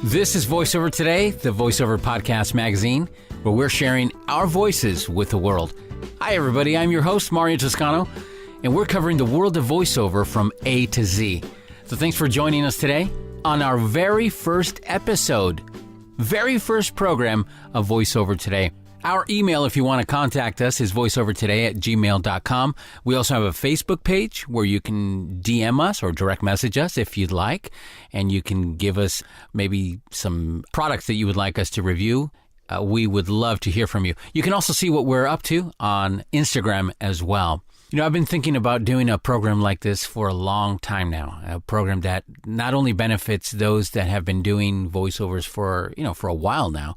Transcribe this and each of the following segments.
This is VoiceOver Today, the VoiceOver Podcast magazine, where we're sharing our voices with the world. Hi, everybody. I'm your host, Mario Toscano, and we're covering the world of voiceover from A to Z. So thanks for joining us today on our very first episode, very first program of VoiceOver Today. Our email, if you want to contact us, is voiceovertoday@gmail.com. We also have a Facebook page where you can DM us or direct message us if you'd like, and you can give us maybe some products that you would like us to review. We would love to hear from you. You can also see what we're up to on Instagram as well. You know, I've been thinking about doing a program like this for a long time now, a program that not only benefits those that have been doing voiceovers for a while now,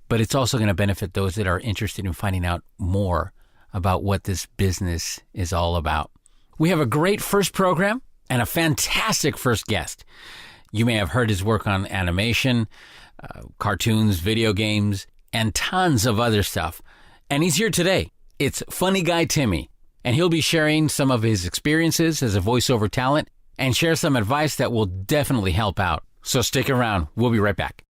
but it's also going to benefit those that are interested in finding out more about what this business is all about. We have a great first program and a fantastic first guest. You may have heard his work on animation, cartoons, video games, and tons of other stuff. And he's here today. It's Funny Guy Timmy, and he'll be sharing some of his experiences as a voiceover talent and share some advice that will definitely help out. So stick around. We'll be right back.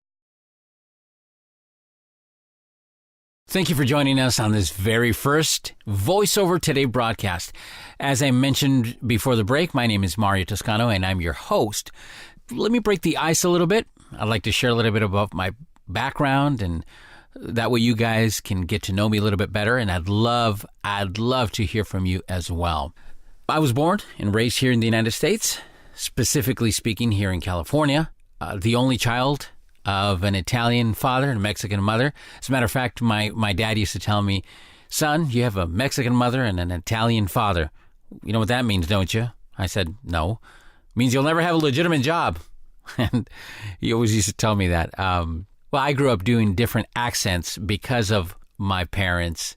Thank you for joining us on this very first VoiceOver Today broadcast. As I mentioned before the break, my name is Mario Toscano, and I'm your host. Let me break the ice a little bit. I'd like to share a little bit about my background, and that way you guys can get to know me a little bit better, and I'd love to hear from you as well. I was born and raised here in the United States, specifically speaking here in California, the only child of an Italian father and a Mexican mother. As a matter of fact, my dad used to tell me, son, you have a Mexican mother and an Italian father. You know what that means, don't you? I said, no. It means you'll never have a legitimate job. And he always used to tell me that. Well, I grew up doing different accents because of my parents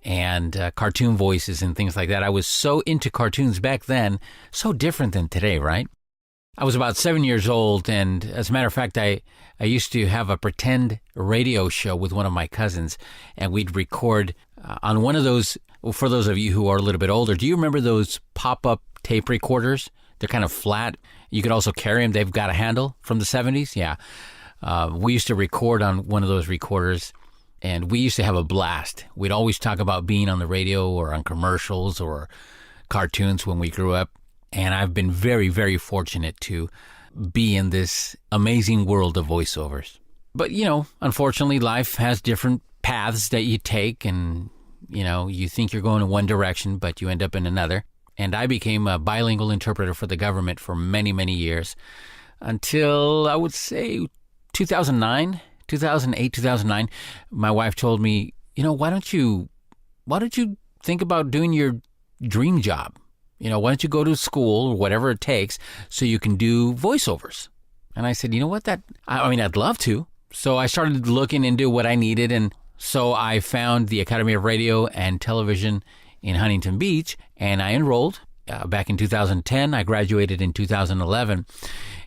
and cartoon voices and things like that. I was so into cartoons back then, so different than today, right? I was about 7 years old, and as a matter of fact, I used to have a pretend radio show with one of my cousins, and we'd record on one of those. For those of you who are a little bit older, do you remember those pop-up tape recorders? They're kind of flat. You could also carry them. They've got a handle from the 70s. Yeah. We used to record on one of those recorders, and we used to have a blast. We'd always talk about being on the radio or on commercials or cartoons when we grew up. And I've been very, very fortunate to be in this amazing world of voiceovers. But, unfortunately, life has different paths that you take, and, you think you're going in one direction, but you end up in another. And I became a bilingual interpreter for the government for many, many years until, I would say, 2008, 2009. My wife told me, why don't you think about doing your dream job? Why don't you go to school or whatever it takes so you can do voiceovers? And I said, you know what, I'd love to. So I started looking into what I needed. And so I found the Academy of Radio and Television in Huntington Beach, and I enrolled back in 2010. I graduated in 2011.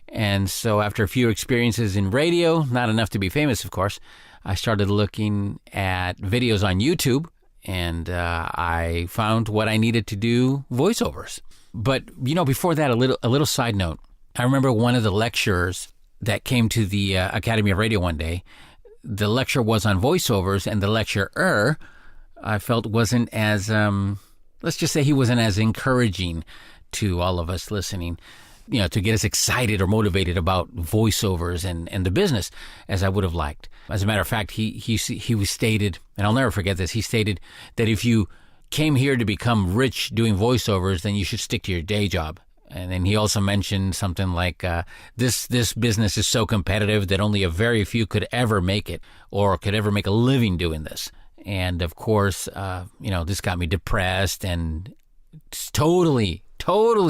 And so after a few experiences in radio, not enough to be famous, of course, I started looking at videos on YouTube. And I found what I needed to do, voiceovers. But, before that, a little side note. I remember one of the lecturers that came to the Academy of Radio one day. The lecture was on voiceovers, and the lecturer, I felt, wasn't as, let's just say he wasn't as encouraging to all of us listening, to get us excited or motivated about voiceovers and the business as I would have liked. As a matter of fact, he stated, and I'll never forget this, he stated that if you came here to become rich doing voiceovers, then you should stick to your day job. And then he also mentioned something like, this business is so competitive that only a very few could ever make it or could ever make a living doing this. And of course, this got me depressed and totally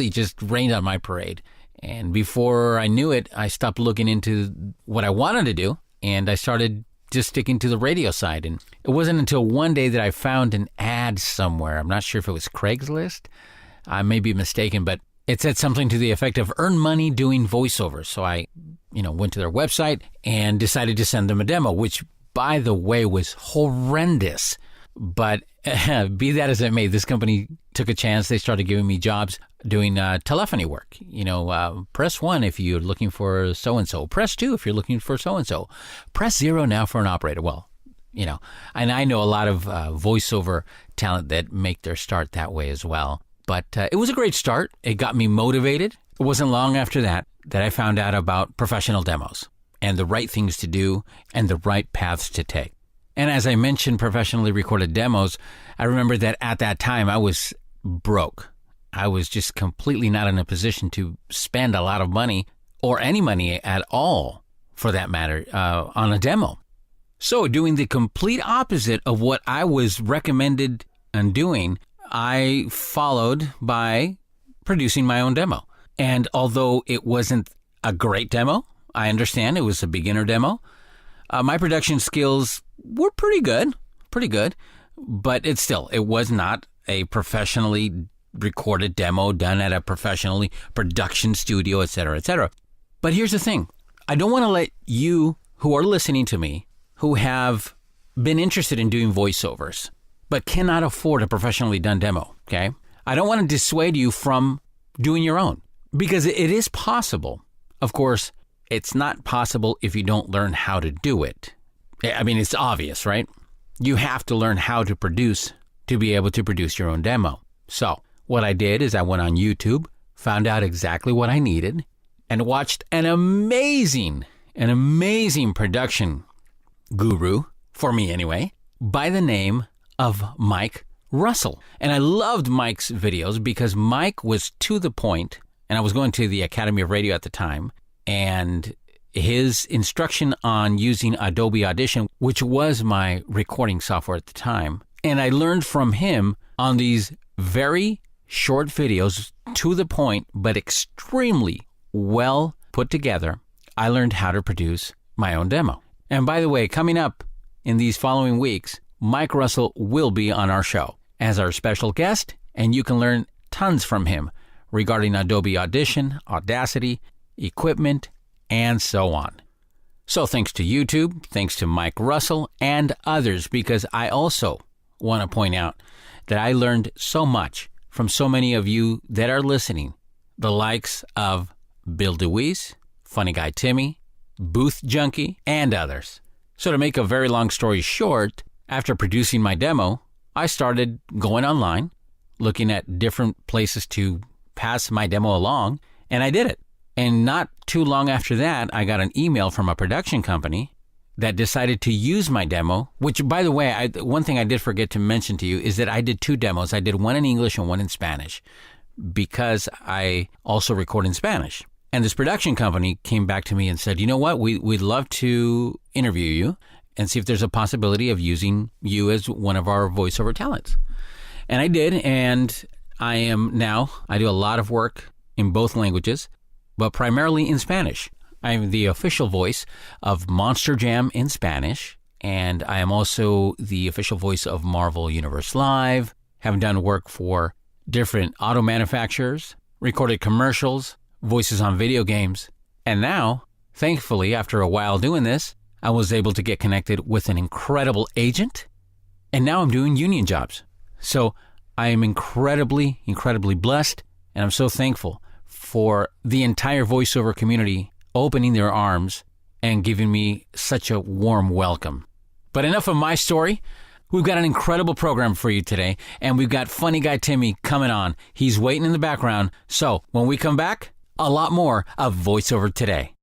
just rained on my parade. And before I knew it, I stopped looking into what I wanted to do, and I started just sticking to the radio side. And it wasn't until one day that I found an ad somewhere. I'm not sure if it was Craigslist. I may be mistaken, but it said something to the effect of earn money doing voiceovers. So I, went to their website and decided to send them a demo, which, by the way, was horrendous. But be that as it may, this company took a chance. They started giving me jobs doing telephony work. Press 1 if you're looking for so-and-so. Press 2 if you're looking for so-and-so. Press 0 now for an operator. Well, and I know a lot of voiceover talent that make their start that way as well. But it was a great start. It got me motivated. It wasn't long after that I found out about professional demos and the right things to do and the right paths to take. And as I mentioned, professionally recorded demos, I remember that at that time I was broke. I was just completely not in a position to spend a lot of money or any money at all, for that matter, on a demo. So doing the complete opposite of what I was recommended and doing, I followed by producing my own demo. And although it wasn't a great demo, I understand it was a beginner demo, my production skills were pretty good, but it was not a professionally recorded demo done at a professionally production studio, et cetera, et cetera. But here's the thing. I don't want to let you who are listening to me, who have been interested in doing voiceovers, but cannot afford a professionally done demo, okay? I don't want to dissuade you from doing your own, because it is possible. Of course, it's not possible if you don't learn how to do it. I mean, it's obvious, right? You have to learn how to produce to be able to produce your own demo. So what I did is I went on YouTube, found out exactly what I needed, and watched an amazing production guru, for me anyway, by the name of Mike Russell. And I loved Mike's videos because Mike was to the point, and I was going to the Academy of Radio at the time, and his instruction on using Adobe Audition, which was my recording software at the time, and I learned from him on these very short videos, to the point, but extremely well put together. I learned how to produce my own demo. And by the way, coming up in these following weeks, Mike Russell will be on our show as our special guest, and you can learn tons from him regarding Adobe Audition, Audacity, equipment, and so on. So thanks to YouTube, thanks to Mike Russell and others, because I also want to point out that I learned so much from so many of you that are listening, the likes of Bill DeWeese, Funny Guy Timmy, Booth Junkie, and others. So to make a very long story short, after producing my demo, I started going online, looking at different places to pass my demo along, and I did it. And not too long after that, I got an email from a production company that decided to use my demo, which, by the way, one thing I did forget to mention to you is that I did 2 demos. I did one in English and one in Spanish, because I also record in Spanish. And this production company came back to me and said, you know what, we'd love to interview you and see if there's a possibility of using you as one of our voiceover talents. And I did, and I do a lot of work in both languages, but primarily in Spanish. I am the official voice of Monster Jam in Spanish, and I am also the official voice of Marvel Universe Live, have done work for different auto manufacturers, recorded commercials, voices on video games, and now, thankfully, after a while doing this, I was able to get connected with an incredible agent, and now I'm doing union jobs. So I am incredibly blessed, and I'm so thankful for the entire voiceover community opening their arms and giving me such a warm welcome. But enough of my story. We've got an incredible program for you today, and we've got Funny Guy Timmy coming on. He's waiting in the background. So when we come back, a lot more of VoiceOver Today.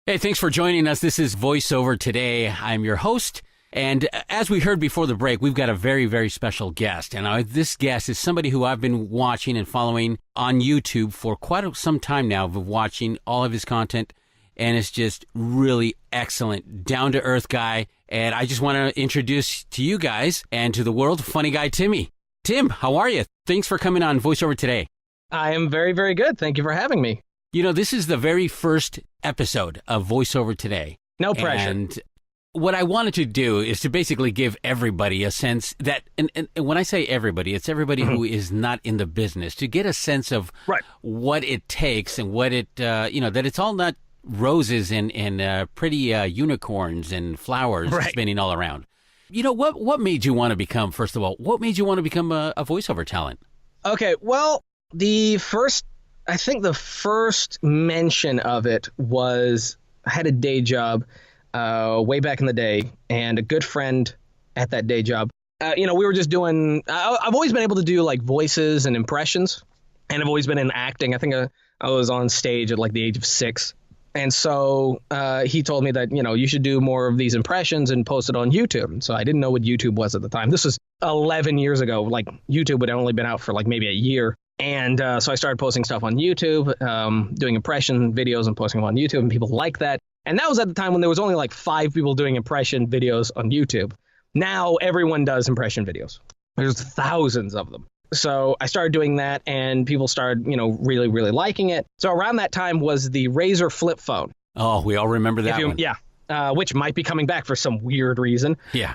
Hey, thanks for joining us. This is VoiceOver Today. I'm your host. And as we heard before the break, we've got a very, very special guest. And this guest is somebody who I've been watching and following on YouTube for quite some time now, of watching all of his content. And it's just really excellent, down-to-earth guy. And I just want to introduce to you guys and to the world, Funny Guy Timmy. Tim, how are you? Thanks for coming on VoiceOver Today. I am very, very good. Thank you for having me. You know, this is the very first episode of VoiceOver Today. No pressure. And what I wanted to do is to basically give everybody a sense that, and when I say everybody, it's everybody who is not in the business, to get a sense of what it takes and what it, that it's all not roses and pretty unicorns and flowers spinning all around. What made you want to become, first of all, what made you want to become a voiceover talent? Okay, well, I think the first mention of it was I had a day job way back in the day, and a good friend at that day job, we were just doing, I've always been able to do like voices and impressions, and I've always been in acting. I think I was on stage at like the age of 6. And so he told me that, you should do more of these impressions and post it on YouTube. And so I didn't know what YouTube was at the time. This was 11 years ago. Like YouTube had only been out for like maybe a year. And so I started posting stuff on YouTube, doing impression videos and posting them on YouTube, and people liked that. And that was at the time when there was only like 5 people doing impression videos on YouTube. Now everyone does impression videos. There's thousands of them. So I started doing that, and people started, really, really liking it. So around that time was the Razr flip phone. Oh, we all remember that one. Yeah, which might be coming back for some weird reason. Yeah.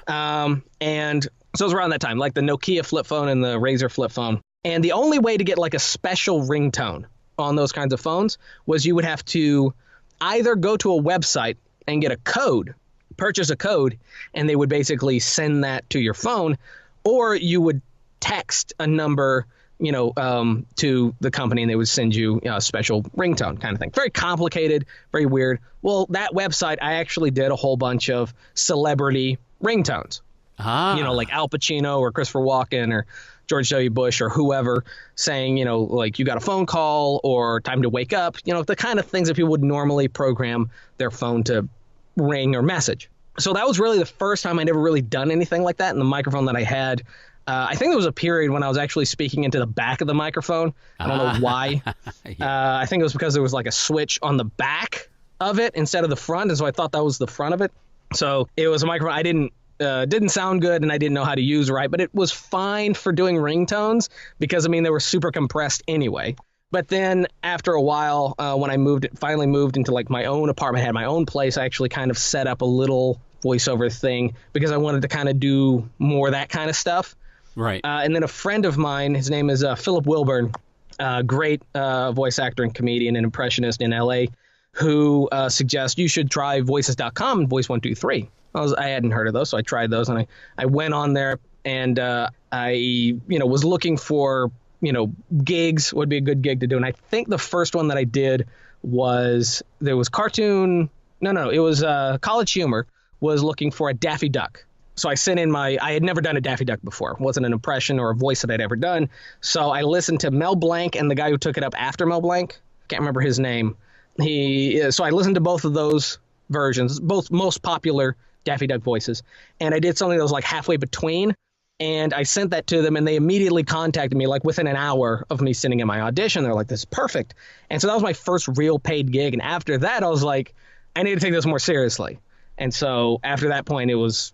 And so it was around that time, like the Nokia flip phone and the Razr flip phone. And the only way to get like a special ringtone on those kinds of phones was you would have to either go to a website and get a code, purchase a code, and they would basically send that to your phone, or you would text a number, to the company, and they would send you a special ringtone kind of thing. Very complicated, very weird. Well, that website, I actually did a whole bunch of celebrity ringtones. Like Al Pacino or Christopher Walken or George W. Bush or whoever saying, like you got a phone call or time to wake up, the kind of things that people would normally program their phone to ring or message. So that was really the first time I'd ever really done anything like that. And the microphone that I had, I think there was a period when I was actually speaking into the back of the microphone. I don't know why. Yeah. I think it was because there was like a switch on the back of it instead of the front. And so I thought that was the front of it. So it was a microphone I didn't sound good, and I didn't know how to use right, but it was fine for doing ringtones because, they were super compressed anyway. But then after a while, when I finally moved into like my own apartment, had my own place, I actually kind of set up a little voiceover thing because I wanted to kind of do more of that kind of stuff. Right. And then a friend of mine, his name is Philip Wilburn, great voice actor and comedian and impressionist in LA, who suggests you should try voices.com and Voice123. I hadn't heard of those, so I tried those, and I went on there, and I was looking for gigs, would be a good gig to do. And I think the first one that I did was it was College Humor was looking for a Daffy Duck. So I sent in I had never done a Daffy Duck before. It wasn't an impression or a voice that I'd ever done. So I listened to Mel Blanc and the guy who took it up after Mel Blanc. Can't remember his name. So I listened to both of those versions, both most popular Daffy Duck voices. And I did something that was like halfway between. And I sent that to them, and they immediately contacted me like within an hour of me sending in my audition. They're like, this is perfect. And so that was my first real paid gig. And after that, I was like, I need to take this more seriously. And so after that point, it was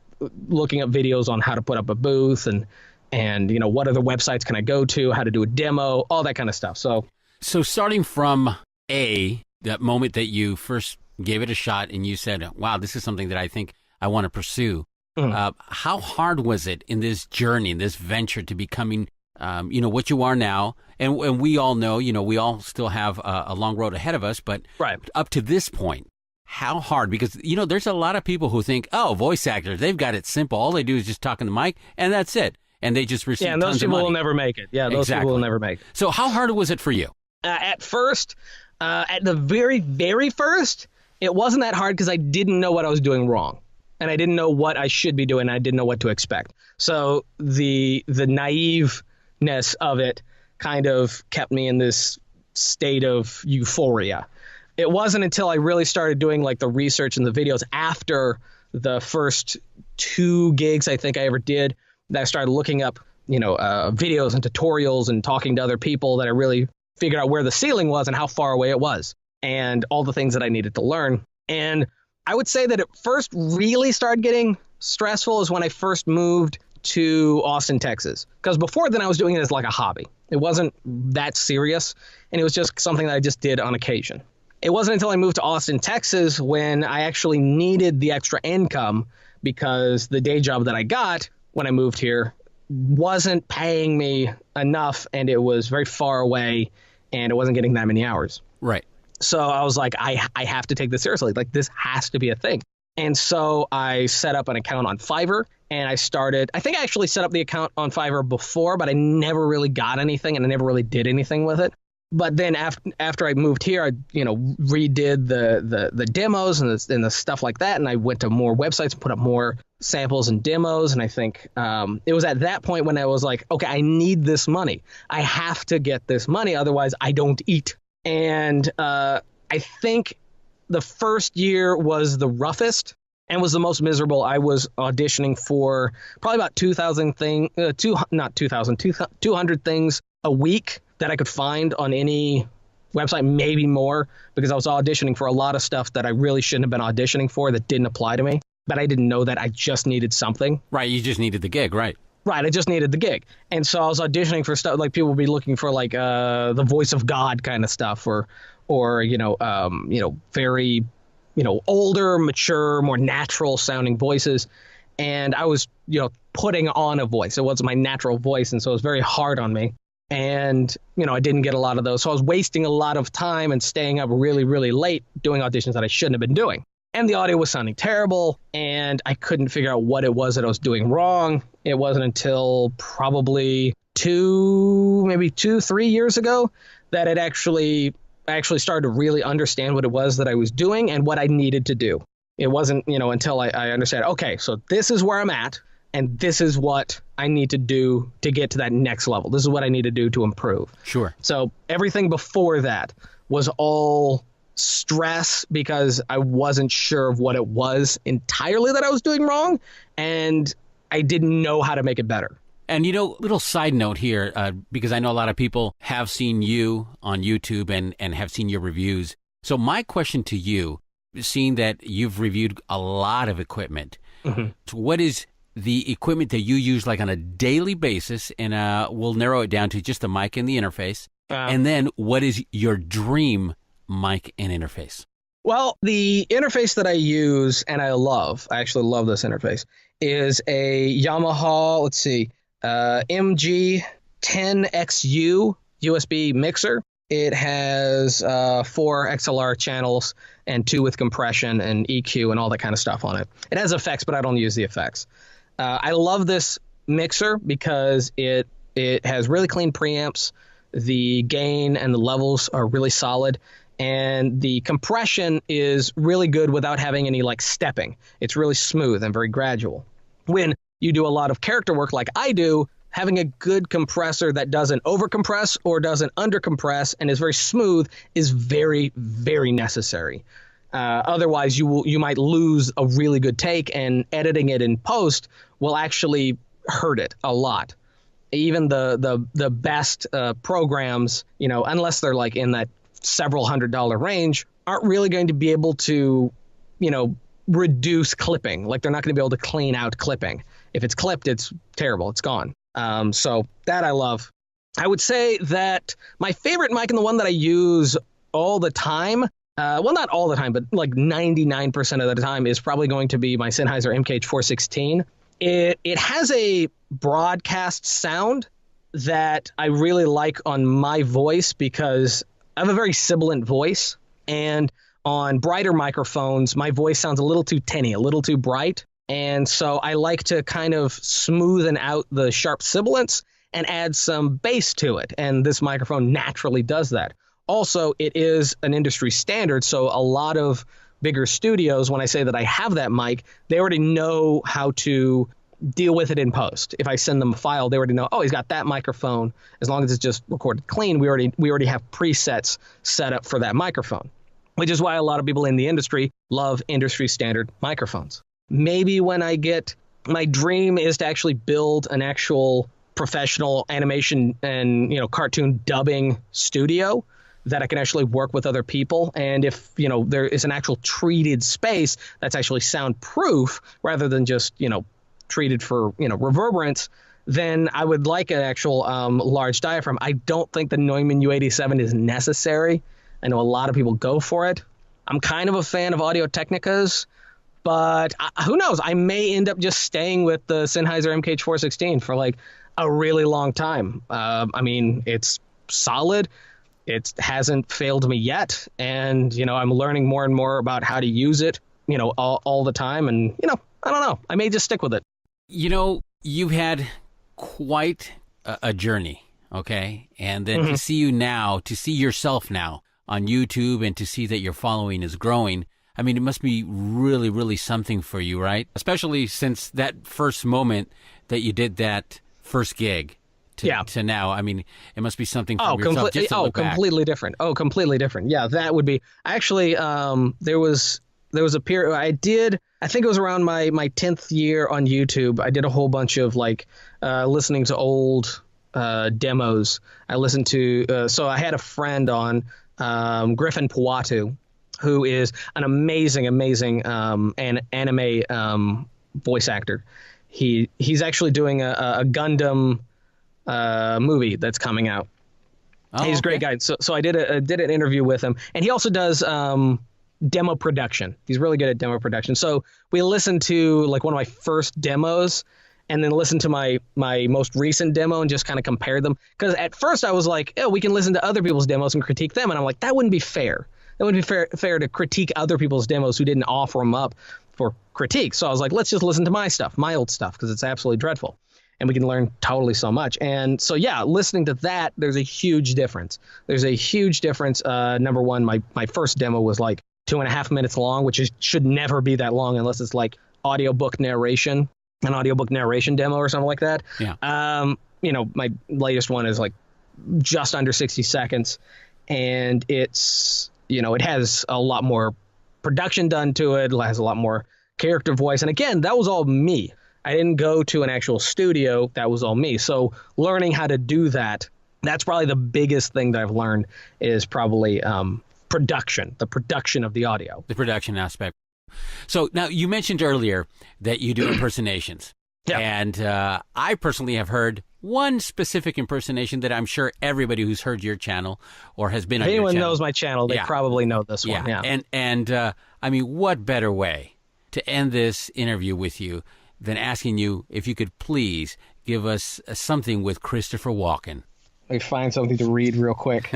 looking up videos on how to put up a booth and what other websites can I go to, how to do a demo, all that kind of stuff. So starting from that moment that you first gave it a shot and you said, wow, this is something that I think I want to pursue. How hard was it in this journey, in this venture to becoming, what you are now? And we all know, we all still have a long road ahead of us, but right up to this point, how hard? Because, there's a lot of people who think, oh, voice actors, they've got it simple. All they do is just talk in the mic, and that's it. And they just receive and those tons people of money. will never make it. Yeah, those people will never make it. So how hard was it for you? At first, at the very, very first, it wasn't that hard because I didn't know what I was doing wrong. And I didn't know what I should be doing. I didn't know what to expect. So the naiveness of it kind of kept me in this state of euphoria. It wasn't until I really started doing like the research and the videos after the first 2 gigs I think I ever did that I started looking up, videos and tutorials and talking to other people that I really figured out where the ceiling was and how far away it was and all the things that I needed to learn. And I would say that it first really started getting stressful is when I first moved to Austin, Texas. Because before then I was doing it as like a hobby. It wasn't that serious, and it was just something that I just did on occasion. It wasn't until I moved to Austin, Texas when I actually needed the extra income because the day job that I got when I moved here wasn't paying me enough, and it was very far away, and it wasn't getting that many hours. Right. So I was like, I have to take this seriously. Like, this has to be a thing. And so I set up an account on Fiverr and I think I actually set up the account on Fiverr before, but I never really got anything and I never really did anything with it. But then after I moved here, I redid the demos and the stuff like that, and I went to more websites and put up more samples and demos. And I think it was at that point when I was like, okay, I need this money. I have to get this money, otherwise I don't eat. And I think the first year was the roughest and was the most miserable. I was auditioning for probably about 200 things a week that I could find on any website, maybe more, because I was auditioning for a lot of stuff that I really shouldn't have been auditioning for that didn't apply to me. But I didn't know that. I just needed something. Right. You just needed the gig. Right. Right. I just needed the gig. And so I was auditioning for stuff like people would be looking for like the voice of God kind of stuff or very, older, mature, more natural sounding voices. And I was, putting on a voice. It wasn't my natural voice. And so it was very hard on me. And, I didn't get a lot of those. So I was wasting a lot of time and staying up really, really late doing auditions that I shouldn't have been doing. And the audio was sounding terrible, and I couldn't figure out what it was that I was doing wrong. It wasn't until probably 3 years ago that I actually started to really understand what it was that I was doing and what I needed to do. It wasn't, until I understood, okay, so this is where I'm at, and this is what I need to do to get to that next level. This is what I need to do to improve. Sure. So everything before that was all stress because I wasn't sure of what it was entirely that I was doing wrong, and I didn't know how to make it better. And, little side note here, because I know a lot of people have seen you on YouTube and have seen your reviews. So my question to you, seeing that you've reviewed a lot of equipment, what is the equipment that you use like on a daily basis? And we'll narrow it down to just the mic and the interface. And then what is your dream mic and interface? Well, the interface that I use and I actually love this interface, is a Yamaha, MG10XU USB mixer. It has 4 XLR channels and 2 with compression and EQ and all that kind of stuff on it. It has effects, but I don't use the effects. I love this mixer because it has really clean preamps. The gain and the levels are really solid. And the compression is really good without having any stepping. It's really smooth and very gradual. When you do a lot of character work like I do, having a good compressor that doesn't overcompress or doesn't undercompress and is very smooth is very, very necessary. Otherwise, you might lose a really good take, and editing it in post will actually hurt it a lot. Even the best programs, unless they're in that several $100 range, aren't really going to be able to, reduce clipping. They're not going to be able to clean out clipping. If it's clipped, it's terrible. It's gone. So that I love. I would say that my favorite mic and the one that I use all the time, well, not all the time, but 99% of the time, is probably going to be my Sennheiser MKH416. It has a broadcast sound that I really like on my voice because I have a very sibilant voice, and on brighter microphones, my voice sounds a little too tinny, a little too bright. And so I like to kind of smoothen out the sharp sibilance and add some bass to it. And this microphone naturally does that. Also, it is an industry standard. So a lot of bigger studios, when I say that I have that mic, they already know how to deal with it in post. If I send them a file, they already know, oh, he's got that microphone. As long as it's just recorded clean, we already have presets set up for that microphone, which is why a lot of people in the industry love industry standard microphones. Maybe when I get, my dream is to actually build an actual professional animation and, cartoon dubbing studio that I can actually work with other people. And if, there is an actual treated space that's actually soundproof rather than just, treated for, reverberance, then I would like an actual large diaphragm. I don't think the Neumann U87 is necessary. I know a lot of people go for it. I'm kind of a fan of Audio-Technicas, but who knows? I may end up just staying with the Sennheiser MKH416 for a really long time. It's solid. It hasn't failed me yet. And, I'm learning more and more about how to use it all the time. And, I don't know. I may just stick with it. You've had quite a journey, okay? And then to see yourself now on YouTube and to see that your following is growing, I mean, it must be really, really something for you, right? Especially since that first moment that you did that first gig to now. I mean, it must be something for yourself just to look back. Completely different. Oh, completely different. Yeah, that would be. Actually, there was a period I think it was around my 10th year on YouTube. I did a whole bunch of listening to old demos. I listened to, so I had a friend on, Griffin Puatu, who is an amazing anime voice actor. He's actually doing a Gundam movie that's coming out. Oh, he's a great guy. So I did an interview with him, and he also does demo production. He's really good at demo production. So we listened to one of my first demos, and then listened to my most recent demo and just kind of compared them. Because at first I was like, we can listen to other people's demos and critique them, and I'm like, that wouldn't be fair. That wouldn't be fair to critique other people's demos who didn't offer them up for critique. So I was like, let's just listen to my stuff, my old stuff, because it's absolutely dreadful. And we can learn totally so much. And so, listening to that, there's a huge difference. Number one, my first demo was 2.5 minutes long, which should never be that long unless it's audiobook narration, an audiobook narration demo or something like that. Yeah. My latest one is just under 60 seconds. And it's, it has a lot more production done to it. It has a lot more character voice. And again, that was all me. I didn't go to an actual studio. That was all me. So learning how to do that, that's probably the biggest thing that I've learned is probably the production of the audio. The production aspect. So now you mentioned earlier that you do impersonations. Yeah. And I personally have heard one specific impersonation that I'm sure everybody who's heard your channel or has been on your channel. If anyone knows my channel, they probably know this one. Yeah. And I mean, what better way to end this interview with you than asking you if you could please give us something with Christopher Walken. Let me find something to read real quick.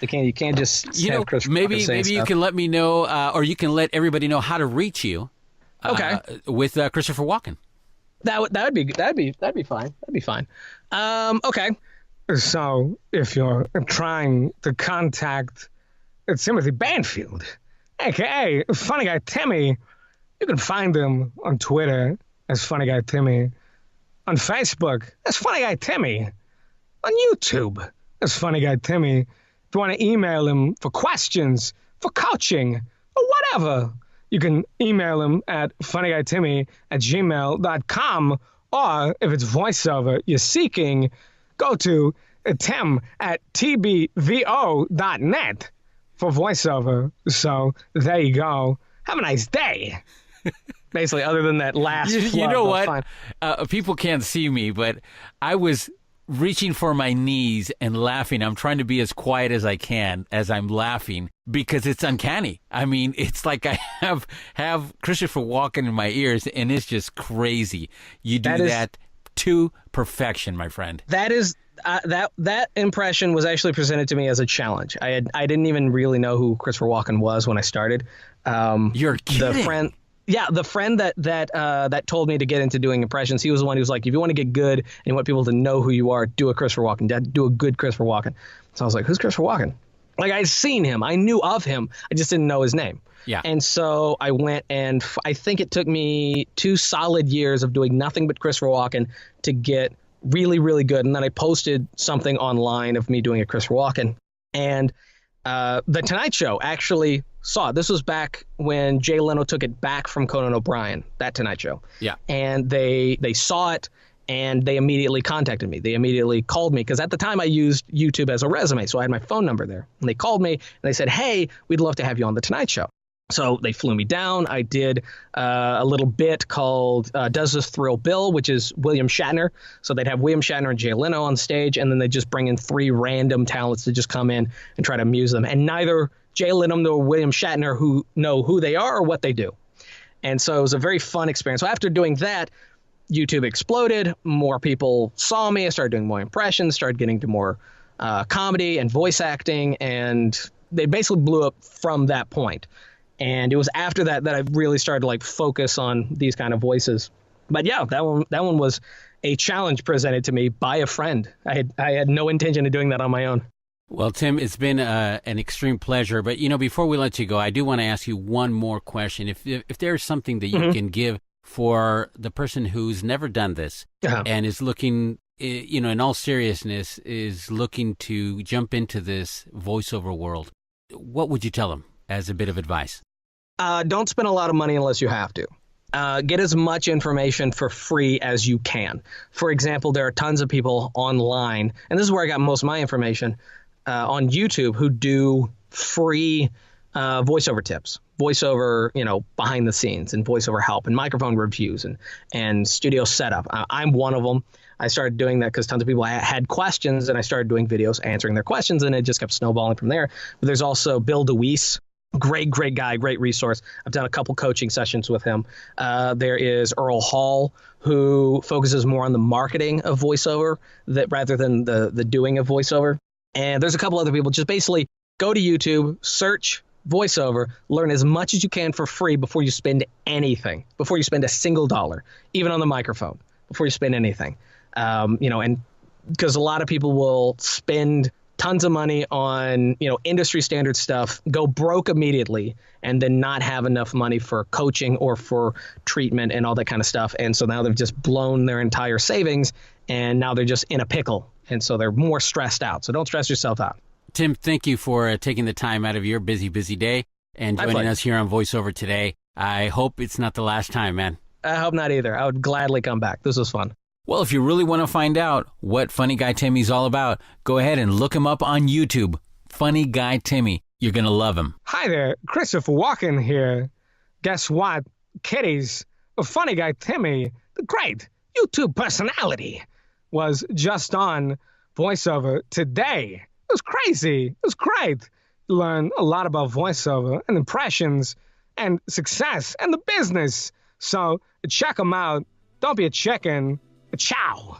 You can't just have Christopher maybe Walken saying you stuff. can let me know, or you can let everybody know how to reach you. Okay. With Christopher Walken. That'd be fine. Okay. So if you're trying to contact Timothy Banfield, aka Funny Guy Timmy, you can find him on Twitter as Funny Guy Timmy, on Facebook as Funny Guy Timmy, on YouTube as Funny Guy Timmy. If you want to email him for questions, for coaching, or whatever, you can email him at funnyguytimmy@gmail.com, or if it's voiceover you're seeking, go to tim@tbvo.net for voiceover. So there you go. Have a nice day. Basically, other than that last you know what? People can't see me, but I was reaching for my knees and laughing. I'm trying to be as quiet as I can as I'm laughing because it's uncanny. I mean, it's like I have Christopher Walken in my ears, and it's just crazy. You do that to perfection, my friend. That is that impression was actually presented to me as a challenge. I didn't even really know who Christopher Walken was when I started. You're kidding. The friend that told me to get into doing impressions, he was the one who was like, if you want to get good and you want people to know who you are, do a Christopher Walken. Do a good Christopher Walken. So I was like, who's Christopher Walken? I'd seen him. I knew of him. I just didn't know his name. Yeah. And so I went, and I think it took me 2 solid years of doing nothing but Christopher Walken to get really, really good. And then I posted something online of me doing a Christopher Walken. And The Tonight Show actually saw it. This was back when Jay Leno took it back from Conan O'Brien, that Tonight Show. Yeah. And they saw it, and they immediately contacted me. They immediately called me, because at the time I used YouTube as a resume, so I had my phone number there. And they called me, and they said, hey, we'd love to have you on The Tonight Show. So they flew me down. I did a little bit called Does This Thrill Bill, which is William Shatner. So they'd have William Shatner and Jay Leno on stage, and then they'd just bring in 3 random talents to just come in and try to amuse them. And neither Jay Leno nor William Shatner who know who they are or what they do. And so it was a very fun experience. So after doing that, YouTube exploded. More people saw me. I started doing more impressions, started getting to more comedy and voice acting, and they basically blew up from that point. And it was after that I really started to like focus on these kind of voices. But yeah, that one was a challenge presented to me by a friend. I had no intention of doing that on my own. Well, Tim, it's been an extreme pleasure. But, before we let you go, I do want to ask you one more question. If there's something that you can give for the person who's never done this and is looking, in all seriousness, is looking to jump into this voiceover world, what would you tell them as a bit of advice? Don't spend a lot of money unless you have to. Get as much information for free as you can. For example, there are tons of people online, and this is where I got most of my information, on YouTube, who do free voiceover tips, voiceover, behind the scenes, and voiceover help, and microphone reviews, and studio setup. I'm one of them. I started doing that because tons of people had questions, and I started doing videos answering their questions, and it just kept snowballing from there. But there's also Bill DeWeese. Great guy, great resource. I've done a couple coaching sessions with him. There is Earl Hall, who focuses more on the marketing of voiceover rather than the doing of voiceover. And there's a couple other people. Just basically go to YouTube, search voiceover, learn as much as you can for free before you spend anything, before you spend a single dollar, even on the microphone, before you spend anything. And because a lot of people will spend tons of money on, industry standard stuff, go broke immediately, and then not have enough money for coaching or for treatment and all that kind of stuff. And so now they've just blown their entire savings, and now they're just in a pickle. And so they're more stressed out. So don't stress yourself out. Tim, thank you for taking the time out of your busy day and joining us here on VoiceOver today. I hope it's not the last time, man. I hope not either. I would gladly come back. This was fun. Well, if you really want to find out what Funny Guy Timmy's all about, go ahead and look him up on YouTube. Funny Guy Timmy. You're going to love him. Hi there, Christopher Walken here. Guess what? Kitty's Funny Guy Timmy, the great YouTube personality, was just on VoiceOver today. It was crazy. It was great. You learn a lot about voiceover and impressions and success and the business. So check him out. Don't be a chicken. Ciao.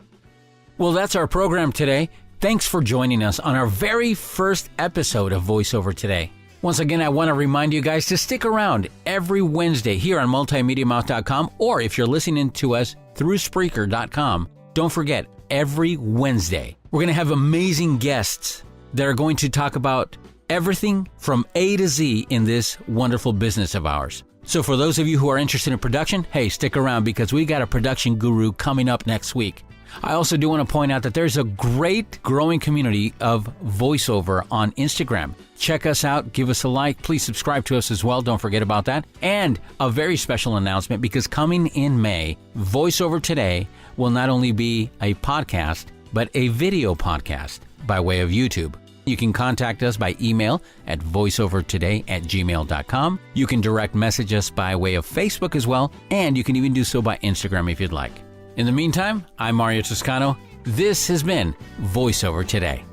Well, that's our program today. Thanks for joining us on our very first episode of VoiceOver Today. Once again, I want to remind you guys to stick around every Wednesday here on MultiMediaMouth.com, or if you're listening to us through Spreaker.com, don't forget, every Wednesday, we're going to have amazing guests that are going to talk about everything from A to Z in this wonderful business of ours. So for those of you who are interested in production, hey, stick around because we got a production guru coming up next week. I also do want to point out that there's a great growing community of voiceover on Instagram. Check us out. Give us a like. Please subscribe to us as well. Don't forget about that. And a very special announcement, because coming in May, VoiceOver Today will not only be a podcast, but a video podcast by way of YouTube. You can contact us by email at voiceovertoday@gmail.com. You can direct message us by way of Facebook as well, and you can even do so by Instagram if you'd like. In the meantime, I'm Mario Toscano. This has been VoiceOver Today.